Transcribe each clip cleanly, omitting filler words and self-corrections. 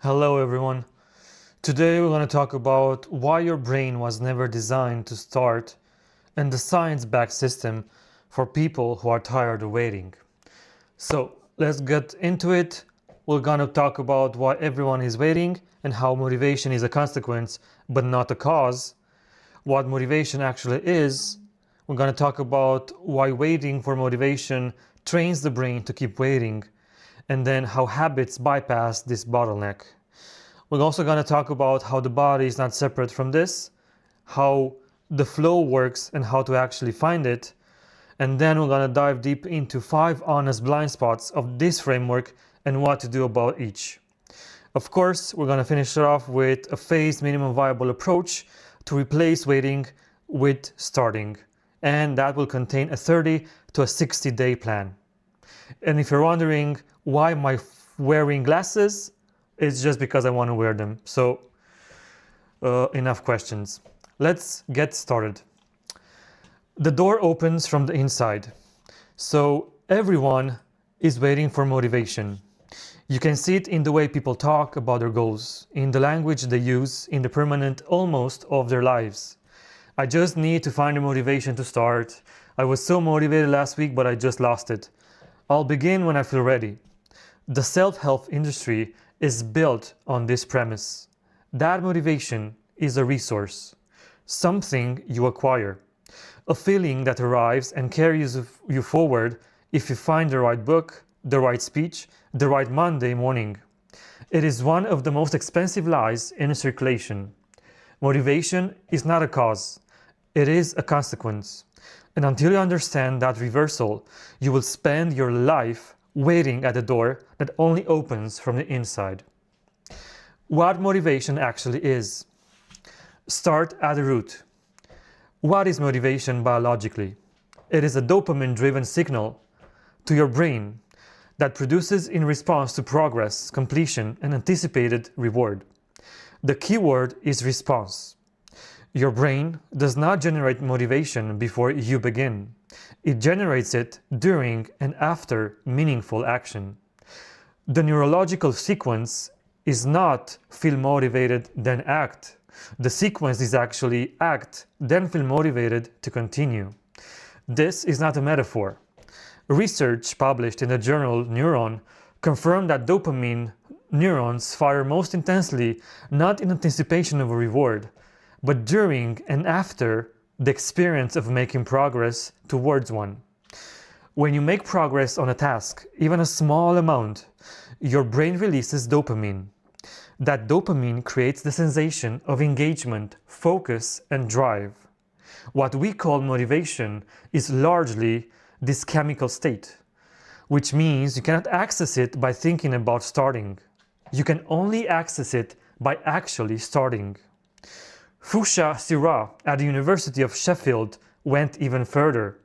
Hello everyone. Today we're going to talk about why your brain was never designed to start and the science-backed system for people who are tired of waiting. So let's get into it. We're going to talk about why everyone is waiting and how motivation is a consequence but not a cause. What motivation actually is. We're going to talk about why waiting for motivation trains the brain to keep waiting, and then how habits bypass this bottleneck. We're also going to talk about how the body is not separate from this, how the flow works and how to actually find it, and then we're going to dive deep into 5 honest blind spots of this framework and what to do about each. Of course, we're going to finish it off with a phased minimum viable approach to replace waiting with starting, and that will contain a 30 to a 60-day plan. And if you're wondering why am I wearing glasses, it's just because I want to wear them. So enough questions. Let's get started. The door opens from the inside. So everyone is waiting for motivation. You can see it in the way people talk about their goals, in the language they use, in the permanent almost of their lives. I just need to find the motivation to start. I was so motivated last week, but I just lost it. I'll begin when I feel ready. The self-help industry is built on this premise. That motivation is a resource, something you acquire, a feeling that arrives and carries you forward if you find the right book, the right speech, the right Monday morning. It is one of the most expensive lies in circulation. Motivation is not a cause, it is a consequence. And until you understand that reversal, you will spend your life waiting at the door that only opens from the inside. What motivation actually is. Start at the root. What is motivation biologically? It is a dopamine-driven signal to your brain that produces in response to progress, completion, and anticipated reward. The key word is response. Your brain does not generate motivation before you begin. It generates it during and after meaningful action. The neurological sequence is not feel motivated, then act. The sequence is actually act, then feel motivated to continue. This is not a metaphor. Research published in the journal Neuron confirmed that dopamine neurons fire most intensely not in anticipation of a reward, but during and after the experience of making progress towards one. When you make progress on a task, even a small amount, your brain releases dopamine. That dopamine creates the sensation of engagement, focus, and drive. What we call motivation is largely this chemical state, which means you cannot access it by thinking about starting. You can only access it by actually starting. Fusha Sira at the University of Sheffield went even further.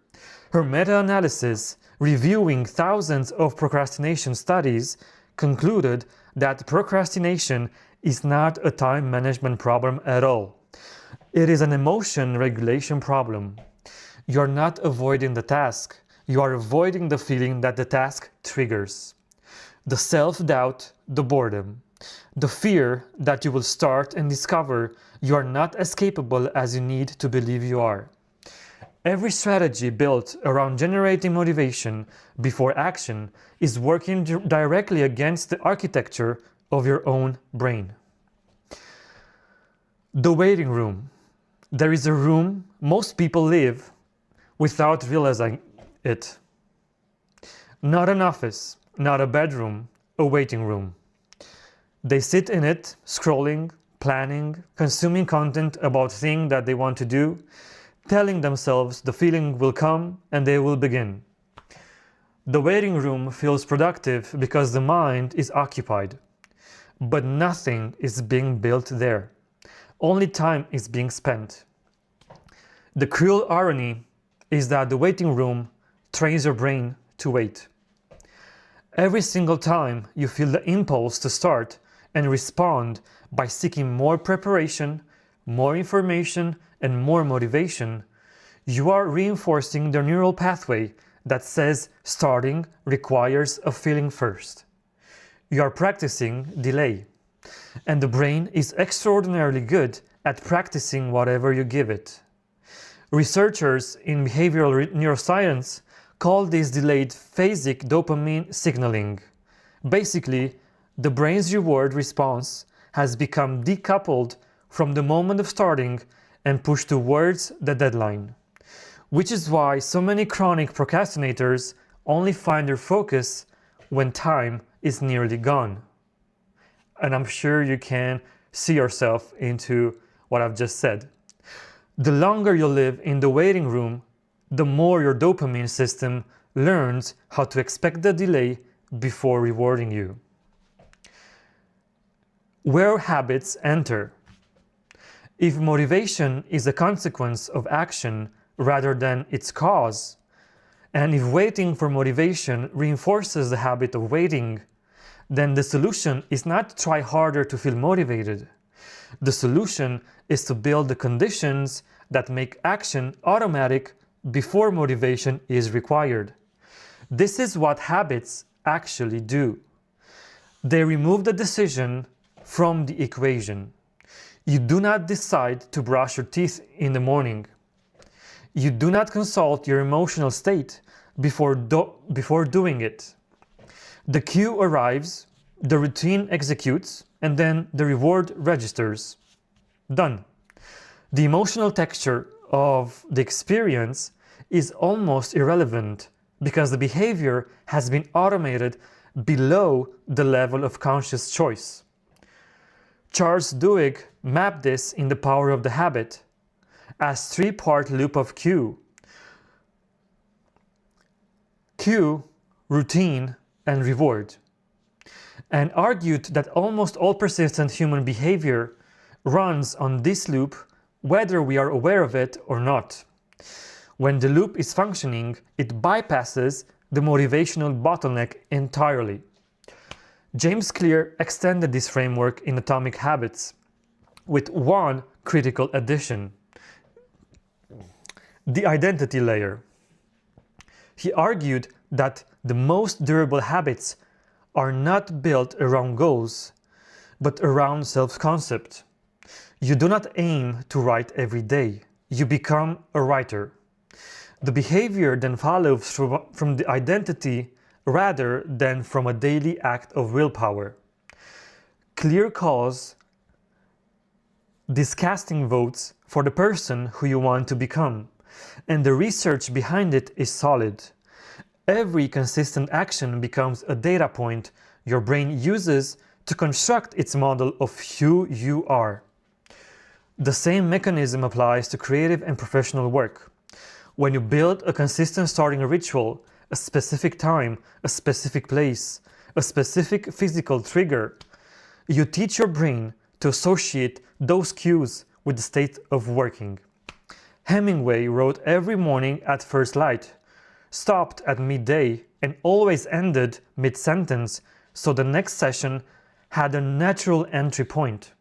Her meta-analysis, reviewing thousands of procrastination studies, concluded that procrastination is not a time management problem at all. It is an emotion regulation problem. You are not avoiding the task, you are avoiding the feeling that the task triggers. The self-doubt, the boredom. The fear that you will start and discover you are not as capable as you need to believe you are. Every strategy built around generating motivation before action is working directly against the architecture of your own brain. The waiting room. There is a room most people live without realizing it. Not an office, not a bedroom, a waiting room. They sit in it, scrolling, planning, consuming content about things that they want to do, telling themselves the feeling will come and they will begin. The waiting room feels productive because the mind is occupied, but nothing is being built there. Only time is being spent. The cruel irony is that the waiting room trains your brain to wait. Every single time you feel the impulse to start and respond by seeking more preparation, more information, and more motivation, you are reinforcing the neural pathway that says starting requires a feeling first. You are practicing delay. and the brain is extraordinarily good at practicing whatever you give it. Researchers in behavioral neuroscience call this delayed phasic dopamine signaling. Basically, the brain's reward response has become decoupled from the moment of starting and pushed towards the deadline, which is why so many chronic procrastinators only find their focus when time is nearly gone. And I'm sure you can see yourself into what I've just said. The longer you live in the waiting room, the more your dopamine system learns how to expect the delay before rewarding you. Where habits enter. If motivation is a consequence of action rather than its cause, and if waiting for motivation reinforces the habit of waiting, then the solution is not to try harder to feel motivated. The solution is to build the conditions that make action automatic before motivation is required. This is what habits actually do. They remove the decision from the equation. You do not decide to brush your teeth in the morning. You do not consult your emotional state before doing it. The cue arrives, the routine executes, and then the reward registers. Done. The emotional texture of the experience is almost irrelevant because the behavior has been automated below the level of conscious choice. Charles Duhigg mapped this in The Power of the Habit as three-part loop of cue, routine, and reward, and argued that almost all persistent human behavior runs on this loop whether we are aware of it or not. When the loop is functioning, it bypasses the motivational bottleneck entirely. James Clear extended this framework in Atomic Habits with one critical addition: the identity layer. He argued that the most durable habits are not built around goals, but around self-concept. You do not aim to write every day. You become a writer. The behavior then follows from the identity rather than from a daily act of willpower. Clear calls this casting votes for the person who you want to become, and the research behind it is solid. Every consistent action becomes a data point your brain uses to construct its model of who you are. The same mechanism applies to creative and professional work. When you build a consistent starting ritual, a specific time, a specific place, a specific physical trigger, you teach your brain to associate those cues with the state of working. Hemingway wrote every morning at first light, stopped at midday, and always ended mid-sentence, so the next session had a natural entry point.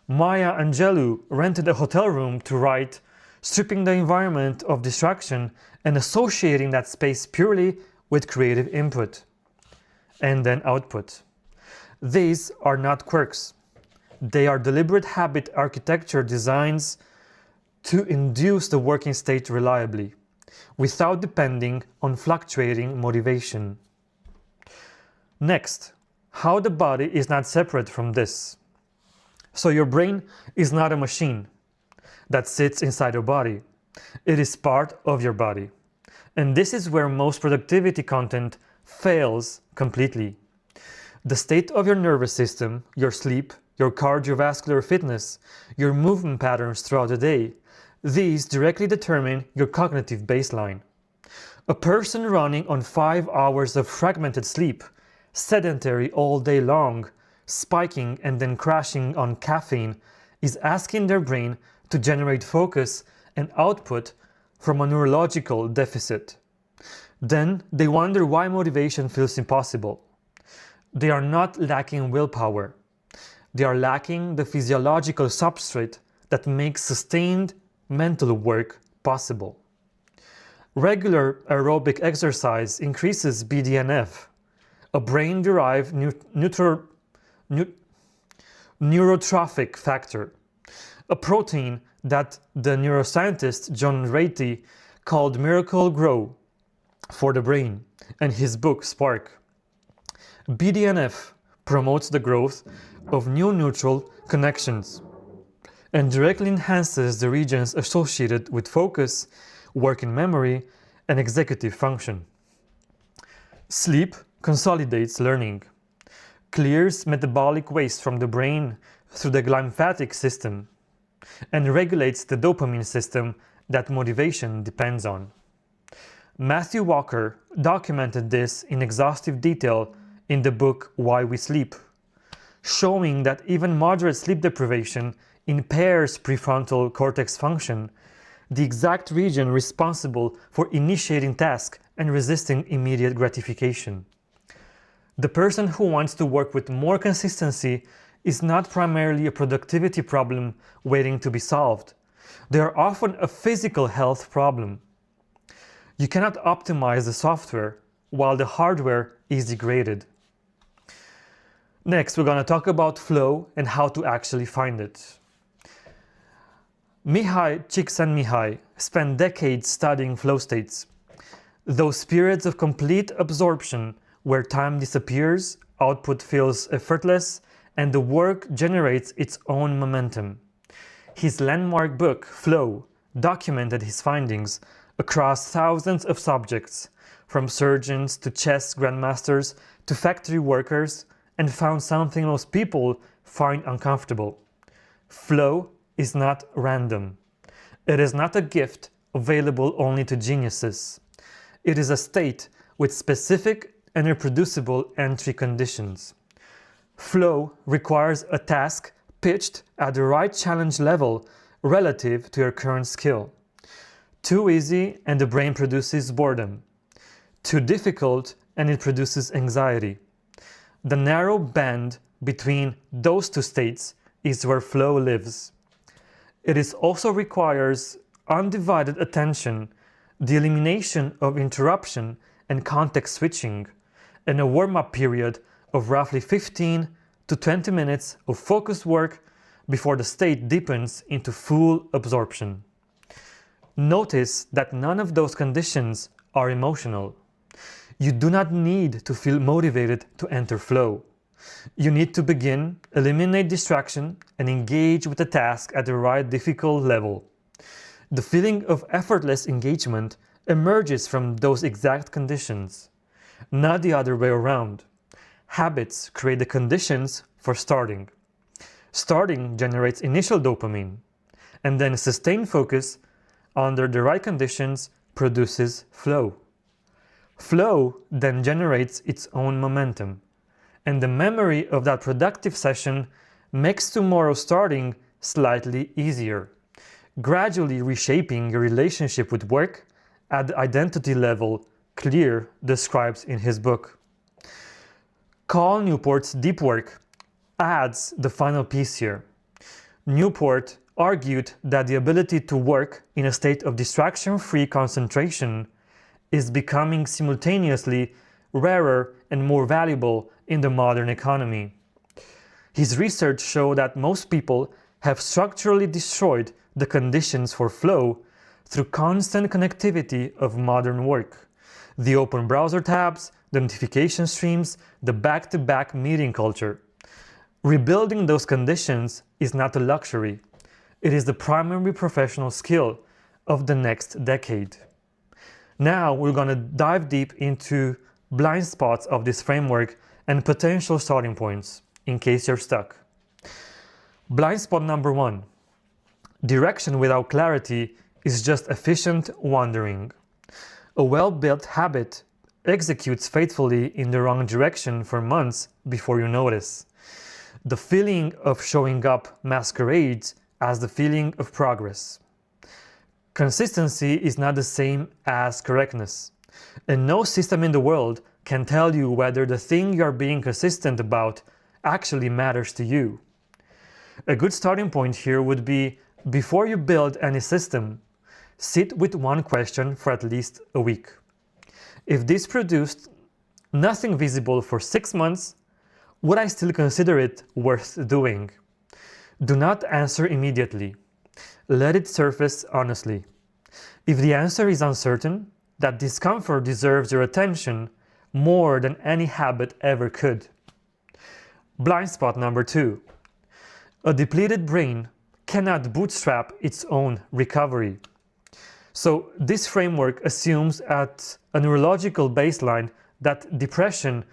Maya Angelou rented a hotel room to write, stripping the environment of distraction and associating that space purely with creative input and then output. These are not quirks. They are deliberate habit architecture designs to induce the working state reliably, without depending on fluctuating motivation. Next, how the body is not separate from this. So your brain is not a machine that sits inside your body. It is part of your body. And this is where most productivity content fails completely. The state of your nervous system, your sleep, your cardiovascular fitness, your movement patterns throughout the day, these directly determine your cognitive baseline. A person running on 5 hours of fragmented sleep, sedentary all day long, spiking and then crashing on caffeine, is asking their brain to generate focus and output from a neurological deficit. Then they wonder why motivation feels impossible. They are not lacking willpower. They are lacking the physiological substrate that makes sustained mental work possible. Regular aerobic exercise increases BDNF, a brain-derived neurotrophic factor, a protein that the neuroscientist John Ratey called miracle grow for the brain in his book Spark. BDNF promotes the growth of new neural connections and directly enhances the regions associated with focus, working memory, and executive function. Sleep consolidates learning, clears metabolic waste from the brain through the lymphatic system, and regulates the dopamine system that motivation depends on. Matthew Walker documented this in exhaustive detail in the book Why We Sleep, showing that even moderate sleep deprivation impairs prefrontal cortex function, the exact region responsible for initiating tasks and resisting immediate gratification. The person who wants to work with more consistency is not primarily a productivity problem waiting to be solved. They are often a physical health problem. You cannot optimize the software while the hardware is degraded. Next, we're going to talk about flow and how to actually find it. Mihai Csikszentmihalyi spent decades studying flow states, those periods of complete absorption where time disappears, output feels effortless, and the work generates its own momentum. His landmark book, Flow, documented his findings across thousands of subjects, from surgeons to chess grandmasters to factory workers, and found something most people find uncomfortable. Flow is not random. It is not a gift available only to geniuses. It is a state with specific and reproducible entry conditions. Flow requires a task pitched at the right challenge level relative to your current skill. Too easy and the brain produces boredom. Too difficult and it produces anxiety. The narrow band between those two states is where flow lives. It also requires undivided attention, the elimination of interruption and context switching, and a warm-up period of roughly 15 to 20 minutes of focused work before the state deepens into full absorption. Notice that none of those conditions are emotional. You do not need to feel motivated to enter flow. You need to begin, eliminate distraction, and engage with the task at the right difficult level. The feeling of effortless engagement emerges from those exact conditions, not the other way around. Habits create the conditions for starting. Starting generates initial dopamine, and then sustained focus under the right conditions produces flow. Flow then generates its own momentum, and the memory of that productive session makes tomorrow's starting slightly easier, gradually reshaping your relationship with work at the identity level Clear describes in his book. Cal Newport's deep work adds the final piece here. Newport argued that the ability to work in a state of distraction-free concentration is becoming simultaneously rarer and more valuable in the modern economy. His research showed that most people have structurally destroyed the conditions for flow through constant connectivity of modern work. The open browser tabs, the notification streams, the back-to-back meeting culture. Rebuilding those conditions is not a luxury. It is the primary professional skill of the next decade. Now we're going to dive deep into blind spots of this framework and potential starting points in case you're stuck. Blind spot number 1. Direction without clarity is just efficient wandering. A well-built habit executes faithfully in the wrong direction for months before you notice. The feeling of showing up masquerades as the feeling of progress. Consistency is not the same as correctness, and no system in the world can tell you whether the thing you are being consistent about actually matters to you. A good starting point here would be, before you build any system, sit with one question for at least a week. If this produced nothing visible for 6 months, would I still consider it worth doing? Do not answer immediately. Let it surface honestly. If the answer is uncertain, that discomfort deserves your attention more than any habit ever could. Blind spot number 2. A depleted brain cannot bootstrap its own recovery. So this framework assumes at a neurological baseline that depression,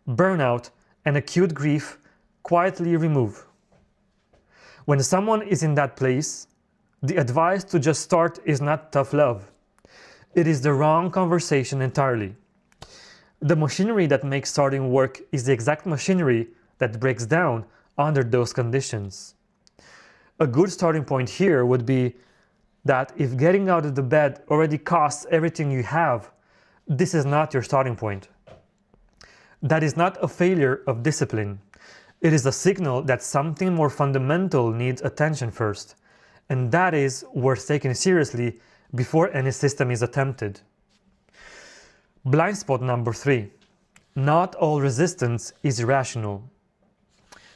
burnout, and acute grief quietly remove. When someone is in that place, the advice to just start is not tough love. It is the wrong conversation entirely. The machinery that makes starting work is the exact machinery that breaks down under those conditions. A good starting point here would be that if getting out of the bed already costs everything you have, this is not your starting point. That is not a failure of discipline. It is a signal that something more fundamental needs attention first, and that is worth taking seriously before any system is attempted. Blind spot number 3. Not all resistance is irrational.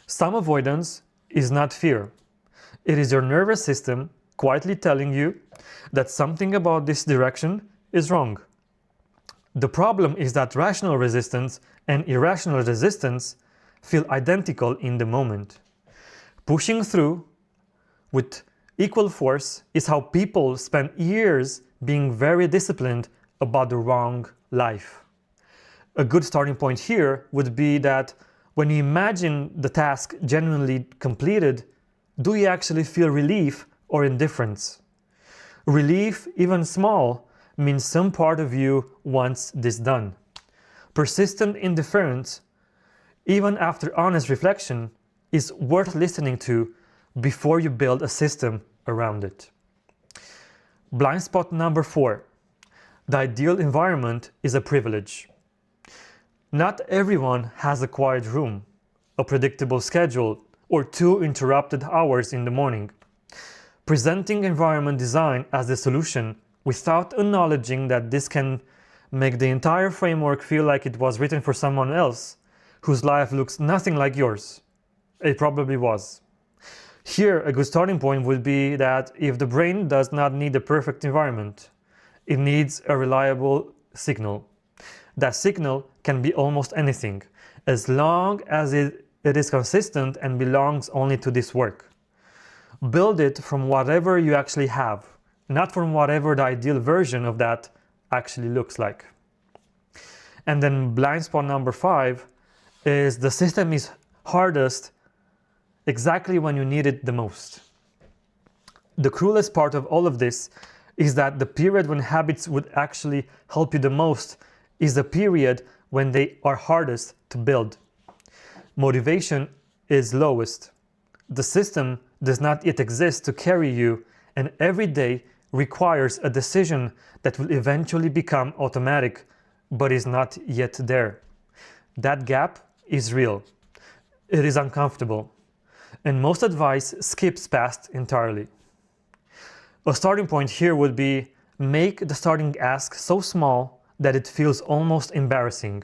Some avoidance is not fear. It is your nervous system quietly telling you that something about this direction is wrong. The problem is that rational resistance and irrational resistance feel identical in the moment. Pushing through with equal force is how people spend years being very disciplined about the wrong life. A good starting point here would be that when you imagine the task genuinely completed, do you actually feel relief or indifference? Relief, even small, means some part of you wants this done. Persistent indifference, even after honest reflection, is worth listening to before you build a system around it. Blind spot number 4. The ideal environment is a privilege. Not everyone has a quiet room, a predictable schedule, or 2 interrupted hours in the morning. Presenting environment design as the solution without acknowledging that this can make the entire framework feel like it was written for someone else whose life looks nothing like yours. It probably was. Here, a good starting point would be that if the brain does not need a perfect environment, it needs a reliable signal. That signal can be almost anything, as long as it is consistent and belongs only to this work. Build it from whatever you actually have, not from whatever the ideal version of that actually looks like. And then blind spot number 5 is the system is hardest exactly when you need it the most. The cruelest part of all of this is that the period when habits would actually help you the most is the period when they are hardest to build. Motivation is lowest. The system does not yet exist to carry you, and every day requires a decision that will eventually become automatic, but is not yet there. That gap is real. It is uncomfortable, and most advice skips past entirely. A starting point here would be make the starting ask so small that it feels almost embarrassing.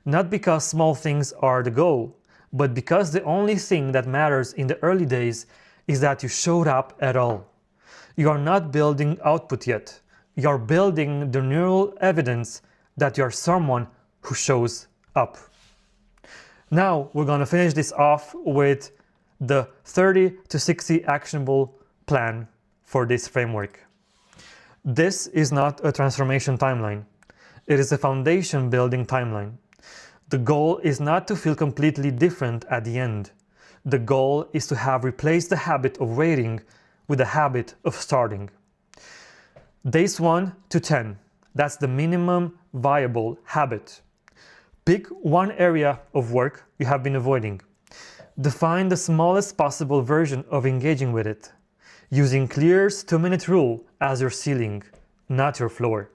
Not because small things are the goal, but because the only thing that matters in the early days is that you showed up at all. You are not building output yet. You are building the neural evidence that you are someone who shows up. Now we're going to finish this off with the 30 to 60 actionable plan for this framework. This is not a transformation timeline. It is a foundation building timeline. The goal is not to feel completely different at the end. The goal is to have replaced the habit of waiting with the habit of starting. Days 1 to 10, that's the minimum viable habit. Pick one area of work you have been avoiding. Define the smallest possible version of engaging with it, using Clear's 2-minute rule as your ceiling, not your floor.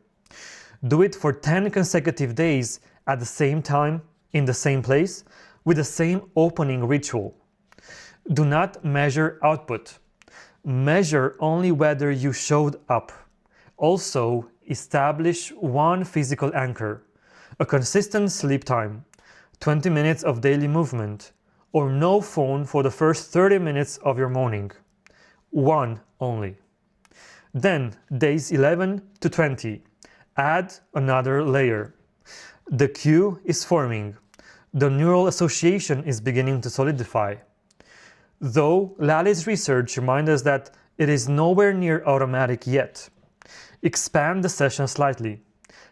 Do it for 10 consecutive days at the same time, in the same place, with the same opening ritual. Do not measure output. Measure only whether you showed up. Also, establish one physical anchor, a consistent sleep time, 20 minutes of daily movement, or no phone for the first 30 minutes of your morning. 1 only. Then, days 11 to 20, add another layer. The cue is forming. The neural association is beginning to solidify. Though Lally's research reminds us that it is nowhere near automatic yet. Expand the session slightly.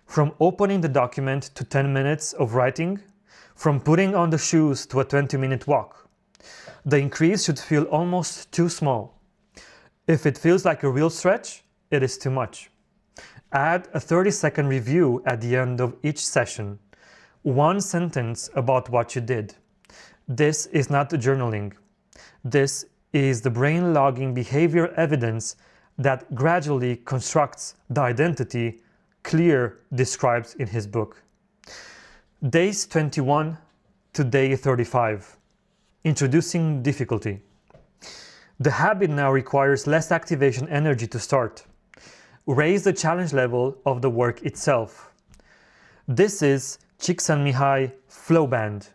From opening the document to 10 minutes of writing, from putting on the shoes to a 20-minute walk. The increase should feel almost too small. If it feels like a real stretch, it is too much. Add a 30-second review at the end of each session. 1 sentence about what you did. This is not journaling. This is the brain logging behavior evidence that gradually constructs the identity Clear describes in his book. Days 21 to day 35. Introducing difficulty. The habit now requires less activation energy to start. Raise the challenge level of the work itself. This is Csikszentmihalyi flow band.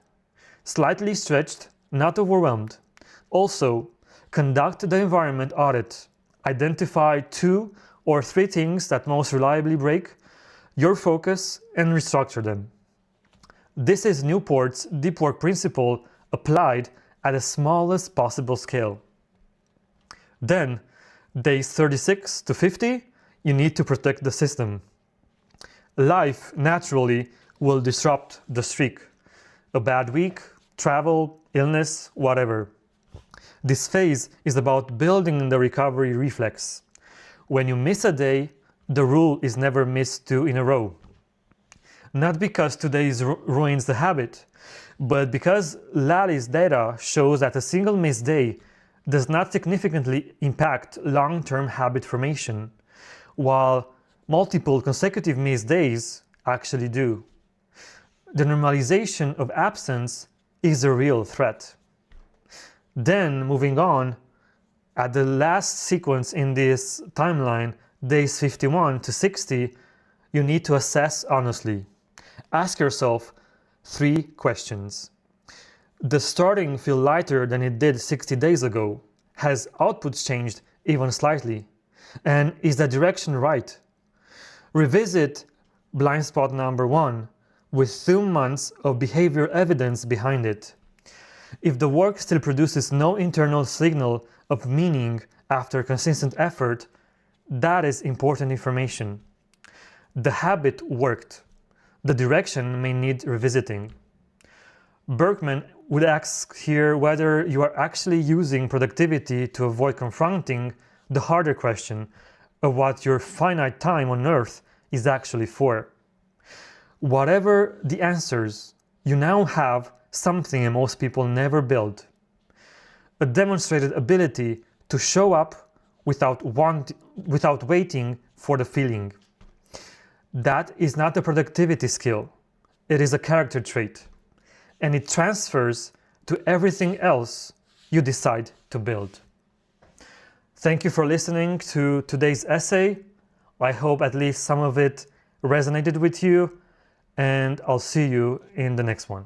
Slightly stretched, not overwhelmed. Also, conduct the environment audit. Identify 2 or 3 things that most reliably break your focus and restructure them. This is Newport's deep work principle applied at the smallest possible scale. Then, days 36 to 50, you need to protect the system. Life, naturally, will disrupt the streak. A bad week, travel, illness, whatever. This phase is about building the recovery reflex. When you miss a day, the rule is never miss 2 in a row. Not because today ruins the habit, but because Lally's data shows that a single missed day does not significantly impact long-term habit formation, while multiple consecutive missed days actually do. The normalization of absence is a real threat. Then, moving on, at the last sequence in this timeline, days 51 to 60, you need to assess honestly. Ask yourself 3 questions. Does starting feel lighter than it did 60 days ago? Has outputs changed even slightly? And is the direction right? Revisit blind spot number 1 with 2 months of behavior evidence behind it. If the work still produces no internal signal of meaning after consistent effort, that is important information. The habit worked. The direction may need revisiting. Berkman would ask here whether you are actually using productivity to avoid confronting the harder question of what your finite time on Earth is actually for. Whatever the answers, you now have something most people never build. A demonstrated ability to show up without waiting for the feeling. That is not a productivity skill. It is a character trait. And it transfers to everything else you decide to build. Thank you for listening to today's essay. I hope at least some of it resonated with you, and I'll see you in the next one.